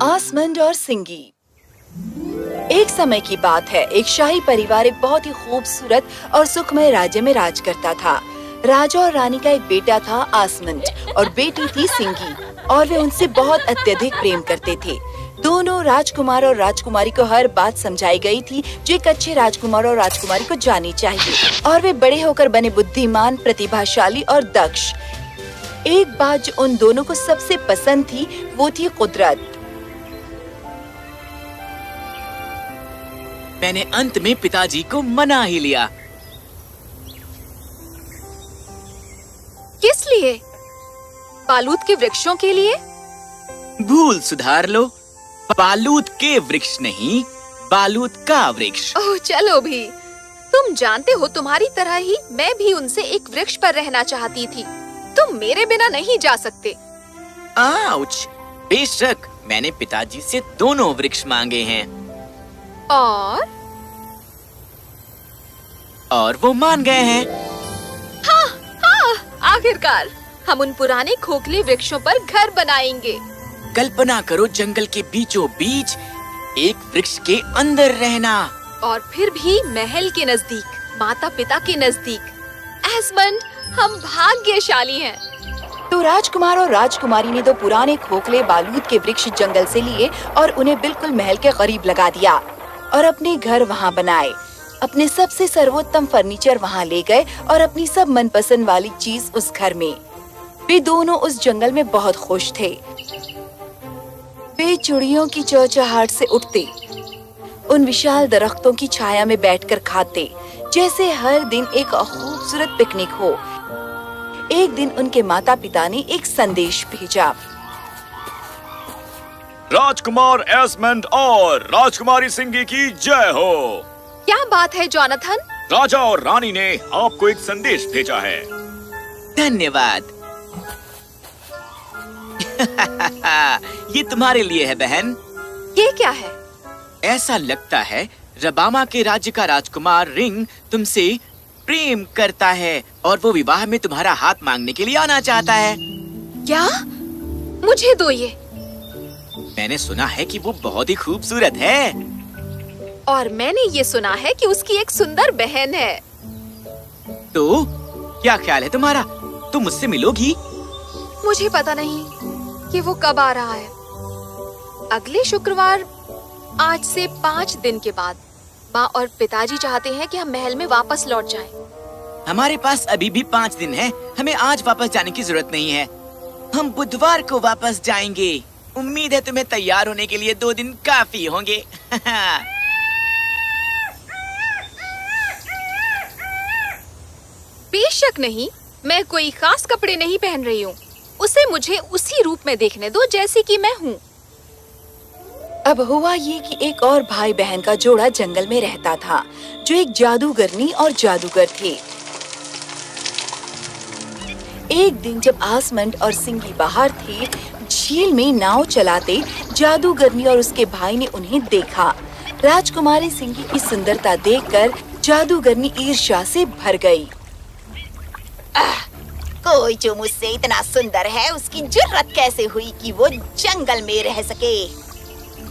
आसमंड और सिंगी। एक समय की बात है, एक शाही परिवार एक बहुत ही खूबसूरत और सुखमय राज्य में राज करता था। राजा और रानी का एक बेटा था आसमंड और बेटी थी सिंगी, और वे उनसे बहुत अत्यधिक प्रेम करते थे। दोनों राजकुमार और राजकुमारी को हर बात समझाई गई थी जो एक अच्छे राजकुमार और राजकुमारी को जानी चाहिए, और वे बड़े होकर बने बुद्धिमान, प्रतिभाशाली और दक्ष। एक बात जो उन दोनों को सबसे पसंद थी वो थी कुदरत। मैंने अंत में पिताजी को मना ही लिया। किस लिए? बालूत के वृक्षों के लिए? भूल सुधार लो, बालूत के वृक्ष नहीं, बालूत का वृक्ष। ओह चलो भी, तुम जानते हो तुम्हारी तरह ही मैं भी उनसे एक वृक्ष पर रहना चाहती थी। तुम मेरे बिना नहीं जा सकते। आउच! बेशक मैंने पिताजी से दोनों वृक्ष मांगे हैं और वो मान गए हैं। हाँ, आखिरकार हम उन पुराने खोखले वृक्षों पर घर बनाएंगे। कल्पना करो, जंगल के बीचों बीच एक वृक्ष के अंदर रहना, और फिर भी महल के नजदीक, माता पिता के नजदीक। आसमंड, हम भाग्यशाली हैं। तो राजकुमार और राजकुमारी ने दो पुराने खोखले बालूत के वृक्ष जंगल से लिए और उन्हें बिल्कुल महल के करीब लगा दिया और अपने घर वहाँ बनाए। अपने सबसे सर्वोत्तम फर्नीचर वहाँ ले गए और अपनी सब मनपसंद वाली चीज उस घर में। वे दोनों उस जंगल में बहुत खुश थे। वे चिड़ियों की चहचहाहट से उठते, उन विशाल दरख्तों की छाया में बैठकर खाते, जैसे हर दिन एक खूबसूरत पिकनिक हो। एक दिन उनके माता पिता ने एक संदेश भेजा। राजकुमार आसमंड और राजकुमारी सिंगी की जय हो। क्या बात है जोनाथन? राजा और रानी ने आपको एक संदेश भेजा है। धन्यवाद। ये तुम्हारे लिए है बहन। ये क्या है? ऐसा लगता है रबामा के राज्य का राजकुमार रिंग तुमसे प्रेम करता है और वो विवाह में तुम्हारा हाथ मांगने के लिए आना चाहता है। क्या? मुझे दो ये। मैंने सुना है कि वो बहुत ही खूबसूरत है। और मैंने ये सुना है कि उसकी एक सुंदर बहन है। तो क्या ख्याल है तुम्हारा? तुम मुझसे मिलोगी? मुझे पता नहीं कि वो कब आ रहा है। अगले शुक्रवार, आज से 5 दिन के बाद। माँ और पिताजी चाहते हैं कि हम महल में वापस लौट जाएं। हमारे पास अभी भी 5 दिन है। हमें आज वापस जाने की जरूरत नहीं है। हम बुधवार को वापस जाएंगे। उम्मीद है तुम्हें तैयार होने के लिए 2 दिन काफी होंगे। बेशक नहीं, मैं कोई खास कपड़े नहीं पहन रही हूँ। उसे मुझे उसी रूप में देखने दो जैसी कि मैं हूँ। अब हुआ ये कि एक और भाई बहन का जोड़ा जंगल में रहता था, जो एक जादूगरनी और जादूगर थे। एक दिन जब आसमंड और सिंगी बाहर थे, झील में नाव चलाते, जादूगरनी और उसके भाई ने उन्हें देखा। राजकुमारी सिंगी की सुंदरता देखकर जादूगरनी ईर्ष्या से भर गई। कोई जो मुझसे इतना सुंदर है, उसकी जुर्रत कैसे हुई कि वो जंगल में रह सके?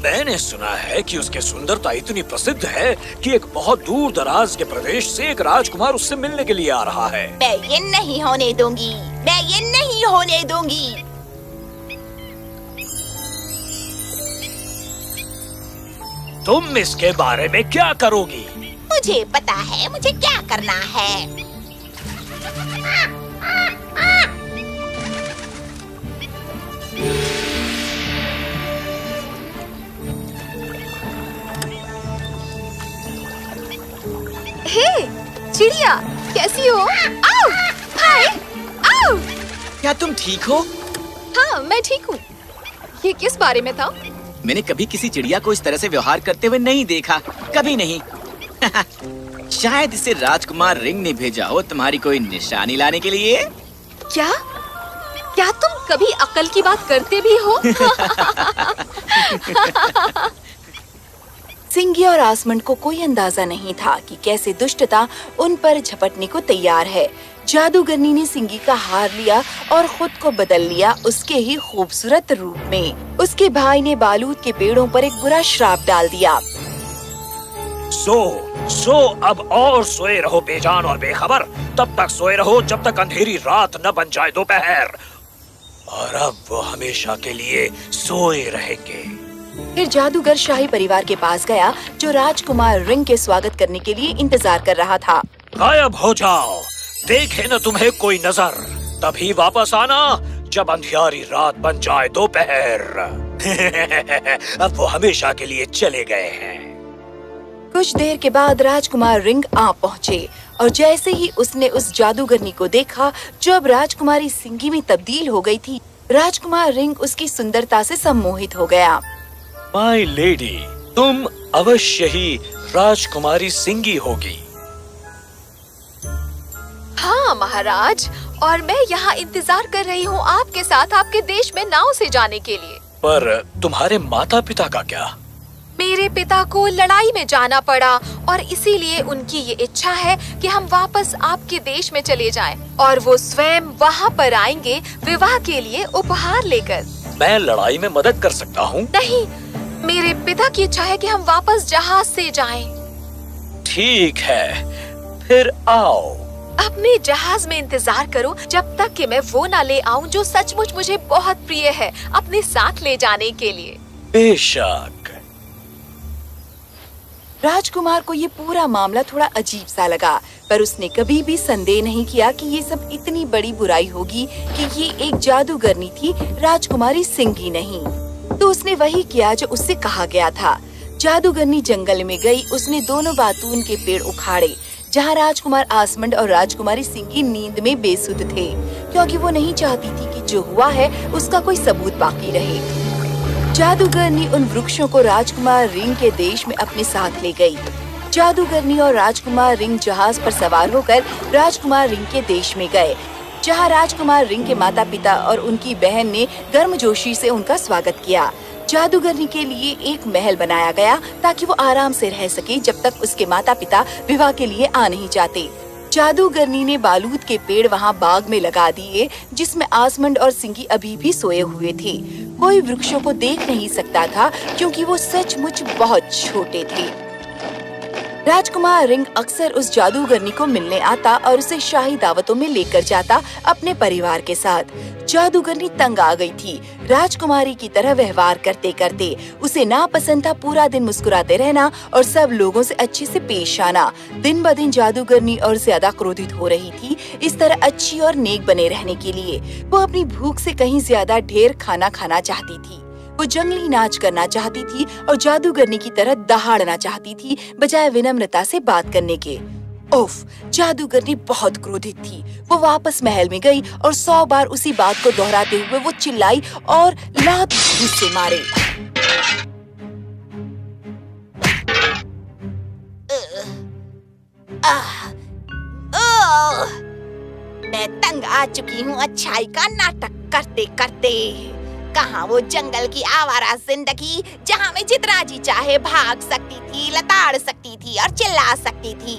मैंने सुना है कि उसकी सुंदरता इतनी प्रसिद्ध है कि एक बहुत दूर दराज के प्रदेश से एक राजकुमार उससे मिलने के लिए आ रहा है। मैं ये नहीं होने दूंगी, मैं ये नहीं होने दूंगी। तुम इसके बारे में क्या करोगी? मुझे पता है मुझे क्या करना है। हे, चिड़िया, कैसी हो? आओ, हाय, आओ। क्या तुम ठीक हो? हाँ, मैं ठीक हूँ। ये किस बारे में था? मैंने कभी किसी चिड़िया को इस तरह से व्यवहार करते हुए नहीं देखा, कभी नहीं। शायद इसे राजकुमार रिंग ने भेजा हो तुम्हारी कोई निशानी लाने के लिए। क्या? क्या तुम कभी अकल की बात करते भी हो? सिंगी और आसमंड को कोई अंदाजा नहीं था कि कैसे दुष्टता उन पर झपटने को तैयार है। जादूगरनी ने सिंगी का हार लिया और खुद को बदल लिया उसके ही खूबसूरत रूप में। उसके भाई ने बालूद के पेड़ों पर एक बुरा श्राप डाल दिया। सो अब और सोए रहो बेजान और बेखबर। तब तक सोए रहो जब तक अंधेरी रात न बन जाए दोपहर। और अब वो हमेशा के लिए सोए रहेंगे। फिर जादूगर शाही परिवार के पास गया जो राजकुमार रिंग के स्वागत करने के लिए इंतजार कर रहा था। गायब हो जाओ, देखे न तुम्हें कोई नजर। तभी वापस आना जब अंधियारी रात बन जाए दोपहर। अब वो हमेशा के लिए चले गए हैं। कुछ देर के बाद राजकुमार रिंग आ पहुँचे और जैसे ही उसने उस जादूगरनी को देखा जो अब राजकुमारी सिंगी में तब्दील हो गई थी, राजकुमार रिंग उसकी सुंदरता से सम्मोहित हो गया। माय लेडी, तुम अवश्य ही राजकुमारी सिंगी होगी। हाँ महाराज, और मैं यहाँ इंतजार कर रही हूँ आपके साथ आपके देश में नाव से जाने के लिए। पर तुम्हारे माता पिता का क्या? मेरे पिता को लड़ाई में जाना पड़ा और इसीलिए उनकी ये इच्छा है कि हम वापस आपके देश में चले जाएं और वो स्वयं वहाँ पर आएंगे विवाह के लिए उपहार लेकर। मैं लड़ाई में मदद कर सकता हूँ। नहीं, मेरे पिता की इच्छा है कि हम वापस जहाज से जाएं। ठीक है, फिर आओ। अपने जहाज में इंतजार करो जब तक कि मैं वो ना ले आऊं जो सचमुच मुझे बहुत प्रिय है अपने साथ ले जाने के लिए। बेशक। राजकुमार को ये पूरा मामला थोड़ा अजीब सा लगा, पर उसने कभी भी संदेह नहीं किया कि ये सब इतनी बड़ी बुराई होगी कि ये एक जादूगरनी थी, राजकुमारी सिंगी नहीं। तो उसने वही किया जो उससे कहा गया था। जादूगरनी जंगल में गई, उसने दोनों बातून के पेड़ उखाड़े जहाँ राजकुमार आसमंड और राजकुमारी सिंगी नींद में बेसुध थे, क्योंकि वो नहीं चाहती थी कि जो हुआ है उसका कोई सबूत बाकी रहे। जादूगरनी उन वृक्षों को राजकुमार रिंग के देश में अपने साथ ले गई। जादूगरनी और राजकुमार रिंग जहाज पर सवार होकर राजकुमार रिंग के देश में गए, जहाँ राजकुमार रिंग के माता पिता और उनकी बहन ने गर्मजोशी से उनका स्वागत किया। जादूगरनी के लिए एक महल बनाया गया ताकि वो आराम से रह सके जब तक उसके माता पिता विवाह के लिए आ नहीं जाते। जादूगरनी ने बालूद के पेड़ वहाँ बाग में लगा दिए जिसमें आसमंड और सिंगी अभी भी सोए हुए थे। कोई वृक्षों को देख नहीं सकता था क्योंकि वो सचमुच बहुत छोटे थे। राजकुमार रिंग अक्सर उस जादूगरनी को मिलने आता और उसे शाही दावतों में लेकर जाता अपने परिवार के साथ। जादूगरनी तंग आ गई थी। राजकुमारी की तरह व्यवहार करते करते उसे नापसंद था पूरा दिन मुस्कुराते रहना और सब लोगों से अच्छे से पेश आना। दिन ब दिन जादूगरनी और ज्यादा क्रोधित हो रही थी। इस तरह अच्छी और नेक बने रहने के लिए वो अपनी भूख से कहीं ज्यादा ढेर खाना खाना चाहती थी। वो जंगली नाच करना चाहती थी और जादूगरनी की तरह दहाड़ना चाहती थी बजाय विनम्रता से बात करने के। उफ, जादूगरनी बहुत क्रोधित थी। वो वापस महल में गई और 100 बार उसी बात को दोहराते हुए वो चिल्लाई और लात घूंस से मारे। मैं तंग आ चुकी हूँ अच्छाई का नाटक करते करते। कहाँ वो जंगल की आवारा जिंदगी जहाँ मैं जितना जी चाहे भाग सकती थी, लताड़ सकती थी और चिल्ला सकती थी।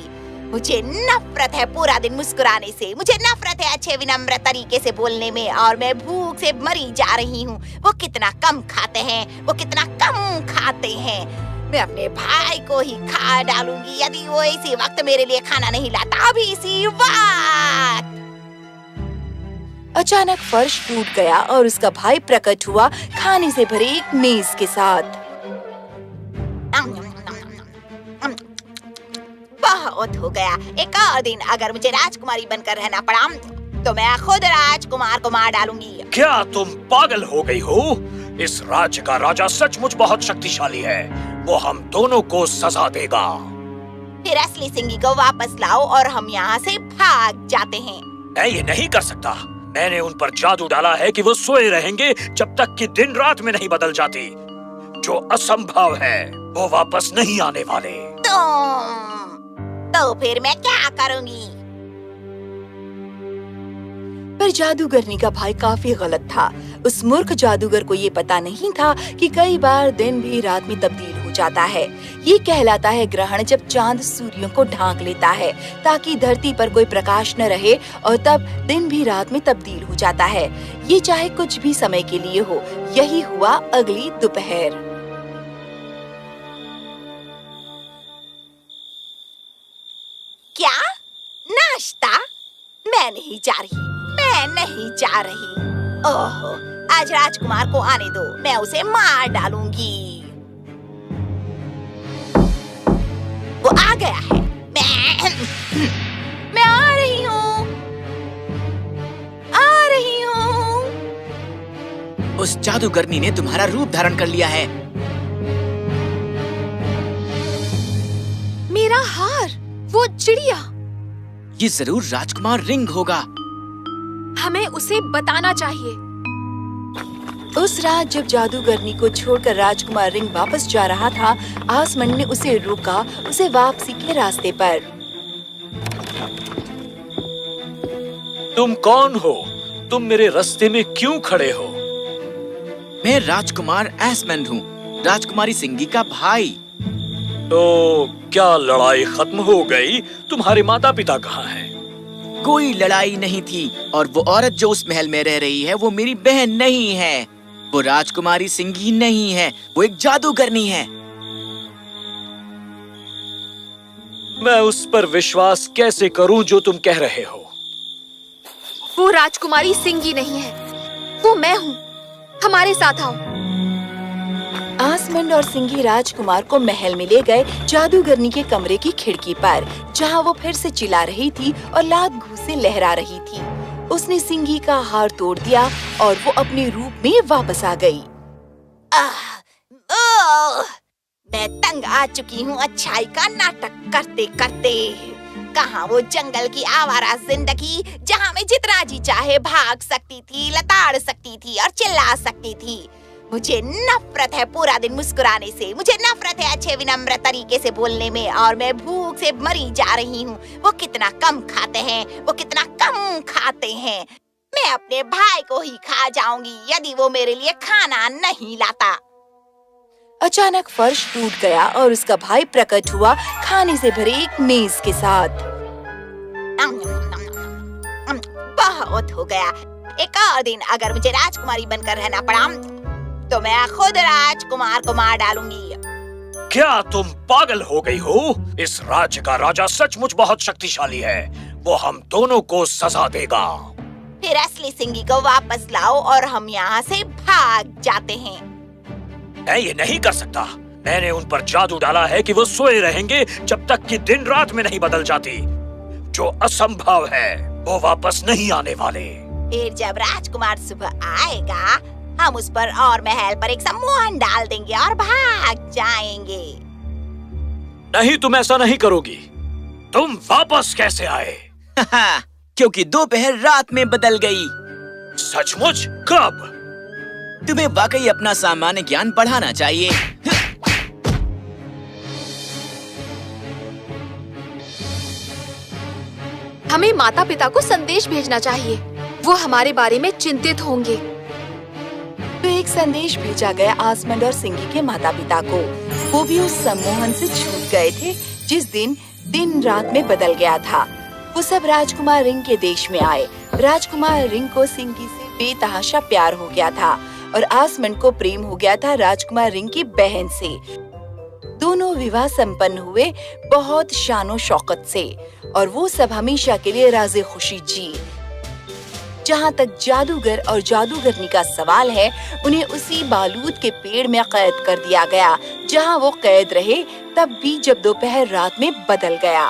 मुझे नफरत है पूरा दिन मुस्कुराने से। मुझे नफरत है अच्छे विनम्र तरीके से बोलने में और मैं भूख से मरी जा रही हूँ। वो कितना कम खाते हैं, वो कितना कम खाते हैं। मैं अपने भाई को ही खा डालूंगी यदि वो इसी वक्त मेरे लिए खाना नहीं लाता। अभी इसी वक्त। अचानक फर्श टूट गया और उसका भाई प्रकट हुआ खाने से भरे एक मेज के साथ। बहुत हो गया। एक और दिन अगर मुझे राजकुमारी बनकर रहना पड़ा तो मैं खुद राजकुमार को मार डालूंगी। क्या तुम पागल हो गई हो? इस राज्य का राजा सचमुच बहुत शक्तिशाली है। वो हम दोनों को सजा देगा। फिर असली सिंगी को वापस लाओ और हम यहाँ से भाग जाते हैं। मैं ये नहीं कर सकता। मैंने उन पर जादू डाला है कि वो सोए रहेंगे जब तक कि दिन रात में नहीं बदल जाती, जो असंभव है। वो वापस नहीं आने वाले। तो फिर मैं क्या करूंगी? पर जादूगरनी का भाई काफी गलत था। उस मूर्ख जादूगर को ये पता नहीं था कि कई बार दिन भी रात में तब्दील हो जाता है। ये कहलाता है ग्रहण, जब चांद सूर्य को ढांक लेता है ताकि धरती पर कोई प्रकाश न रहे, और तब दिन भी रात में तब्दील हो जाता है। ये चाहे कुछ भी समय के लिए हो। यही हुआ अगली दोपहर। क्या नाश्ता? मैं नहीं जा रही, मैं नहीं जा रही। ओह, आज राजकुमार को आने दो, मैं उसे मार डालूंगी। वो आ गया है। मैं आ रही हूँ, आ रही हूँ। उस जादूगरनी ने तुम्हारा रूप धारण कर लिया है। मेरा हार, वो चिड़िया। ये जरूर राजकुमार रिंग होगा। हमें उसे बताना चाहिए। उस रात जब जादूगरनी को छोड़कर राजकुमार रिंग वापस जा रहा था, आसमान ने उसे रोका, उसे वापसी के रास्ते पर। तुम कौन हो? तुम मेरे रास्ते में क्यों खड़े हो? मैं राजकुमार एस्मंड हूँ, राजकुमारी सिंगी का भाई। तो क्या लड़ाई खत्म हो गई? तुम्हारे माता पिता कहाँ हैं? कोई लड़ाई नहीं थी, और वो औरत जो उस महल में रह रही है वो मेरी बहन नहीं है। वो राजकुमारी सिंगी नहीं है, वो एक जादूगरनी है। मैं उस पर विश्वास कैसे करूं जो तुम कह रहे हो? वो राजकुमारी सिंगी नहीं है, वो मैं हूँ। हमारे साथ आओ। आसमंड और सिंगी राजकुमार को महल में ले गए, जादूगरनी के कमरे की खिड़की पर, जहाँ वो फिर से चिल्ला रही थी और लात घूंसे लहरा रही थी। उसने सिंगी का हार तोड़ दिया और वो अपने रूप में वापस आ गई। मैं तंग आ चुकी हूँ अच्छाई का नाटक करते करते। कहाँ वो जंगल की आवारा जिंदगी, जहाँ मैं जितना जी चाहे भाग सकती थी, लताड़ सकती थी और चिल्ला सकती थी। मुझे नफरत है पूरा दिन मुस्कुराने से, मुझे नफरत है अच्छे विनम्र तरीके से बोलने में, और मैं भूख से मरी जा रही हूँ। वो कितना कम खाते हैं, वो कितना कम खाते हैं। मैं अपने भाई को ही खा जाऊंगी यदि वो मेरे लिए खाना नहीं लाता। अचानक फर्श टूट गया और उसका भाई प्रकट हुआ, खाने से भरे एक मेज के साथ। बहुत हो गया। एक और दिन अगर मुझे राजकुमारी बनकर रहना पड़ा तो मैं खुद राजकुमार को मार डालूंगी। क्या तुम पागल हो गई हो? इस राज्य का राजा सचमुच बहुत शक्तिशाली है। वो हम दोनों को सजा देगा। फिर असली सिंगी को वापस लाओ और हम यहाँ से भाग जाते हैं। मैं ये नहीं कर सकता। मैंने उन पर जादू डाला है कि वो सोए रहेंगे जब तक कि दिन रात में नहीं बदल जाती, जो असंभव है। वो वापस नहीं आने वाले। फिर जब राजकुमार सुबह आएगा, हम उस पर और महल पर एक सम्मोहन डाल देंगे और भाग जाएंगे। नहीं, तुम ऐसा नहीं करोगी। तुम वापस कैसे आए? क्योंकि दोपहर रात में बदल गई। सचमुच? कब? तुम्हें वाकई अपना सामान्य ज्ञान बढ़ाना चाहिए। हमें माता पिता को संदेश भेजना चाहिए, वो हमारे बारे में चिंतित होंगे। तो एक संदेश भेजा गया आसमंड और सिंगी के माता पिता को। वो भी उस सम्मोहन से छूट गए थे जिस दिन रात में बदल गया था। वो सब राजकुमार रिंग के देश में आए। राजकुमार रिंग को सिंगी से बेतहाशा प्यार हो गया था और आसमंड को प्रेम हो गया था राजकुमार रिंग की बहन से। दोनों विवाह संपन्न हुए बहुत शानो शौकत से, और वो सब हमेशा के लिए राज़े खुशी जी। जहाँ तक जादूगर और जादूगरनी का सवाल है, उन्हें उसी बालूद के पेड़ में कैद कर दिया गया जहाँ वो कैद रहे, तब भी जब दोपहर रात में बदल गया।